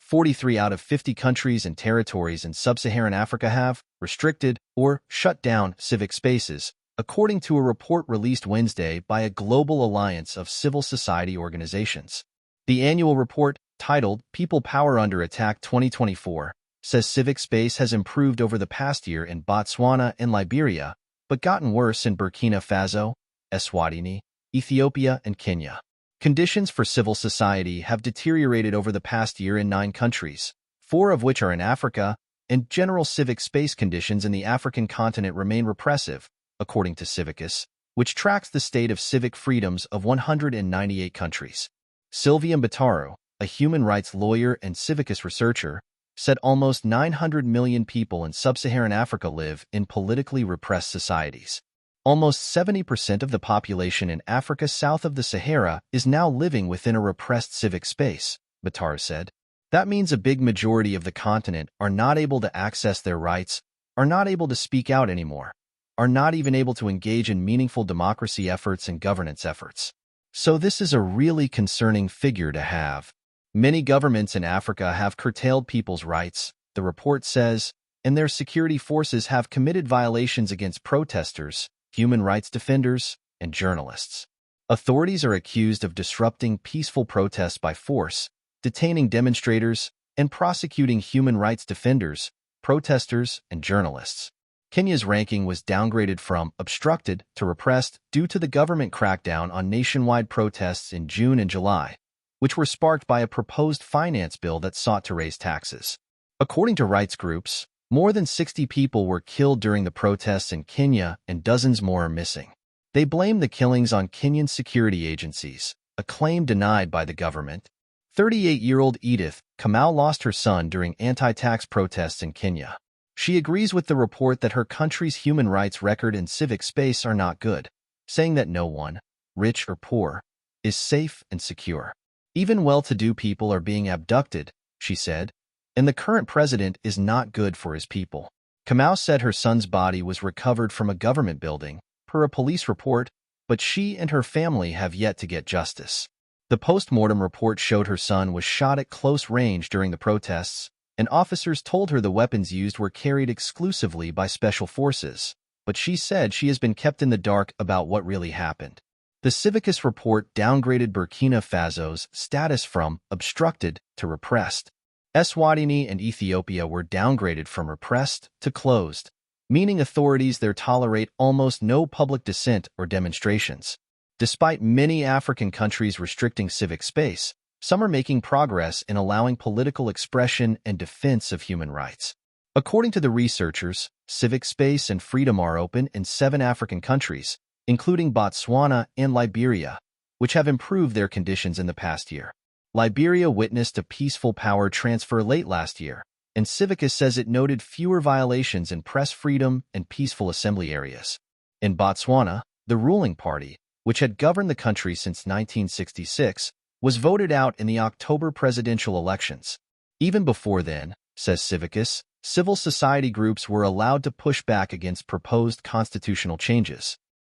43 out of 50 countries and territories in sub-Saharan Africa have restricted or shut down civic spaces, according to a report released Wednesday by a global alliance of civil society organizations. The annual report, titled People Power Under Attack 2024, says civic space has improved over the past year in Botswana and Liberia, but gotten worse in Burkina Faso, Eswatini, Ethiopia, and Kenya. Conditions for civil society have deteriorated over the past year in 9 countries, 4 of which are in Africa, and general civic space conditions in the African continent remain repressive, according to Civicus, which tracks the state of civic freedoms of 198 countries. Sylvia Mbataru, a human rights lawyer and Civicus researcher, said almost 900 million people in sub-Saharan Africa live in politically repressed societies. Almost 70% of the population in Africa south of the Sahara is now living within a repressed civic space, Mbataru said. That means a big majority of the continent are not able to access their rights, are not able to speak out anymore, are not even able to engage in meaningful democracy efforts and governance efforts. So this is a really concerning figure to have. Many governments in Africa have curtailed people's rights, the report says, and their security forces have committed violations against protesters, human rights defenders, and journalists. Authorities are accused of disrupting peaceful protests by force, detaining demonstrators, and prosecuting human rights defenders, protesters, and journalists. Kenya's ranking was downgraded from obstructed to repressed due to the government crackdown on nationwide protests in June and July, which were sparked by a proposed finance bill that sought to raise taxes. According to rights groups, more than 60 people were killed during the protests in Kenya and dozens more are missing. They blame the killings on Kenyan security agencies, a claim denied by the government. 38-year-old Edith Kamau lost her son during anti-tax protests in Kenya. She agrees with the report that her country's human rights record and civic space are not good, saying that no one, rich or poor, is safe and secure. Even well-to-do people are being abducted, she said, and the current president is not good for his people. Kamau said her son's body was recovered from a government building, per a police report, but she and her family have yet to get justice. The post-mortem report showed her son was shot at close range during the protests, and officers told her the weapons used were carried exclusively by special forces, but she said she has been kept in the dark about what really happened. The Civicus report downgraded Burkina Faso's status from obstructed to repressed. Eswatini and Ethiopia were downgraded from repressed to closed, meaning authorities there tolerate almost no public dissent or demonstrations. Despite many African countries restricting civic space, some are making progress in allowing political expression and defense of human rights. According to the researchers, civic space and freedom are open in 7 African countries, including Botswana and Liberia, which have improved their conditions in the past year. Liberia witnessed a peaceful power transfer late last year, and Civicus says it noted fewer violations in press freedom and peaceful assembly areas. In Botswana, the ruling party, which had governed the country since 1966, was voted out in the October presidential elections. Even before then, says Civicus, civil society groups were allowed to push back against proposed constitutional changes.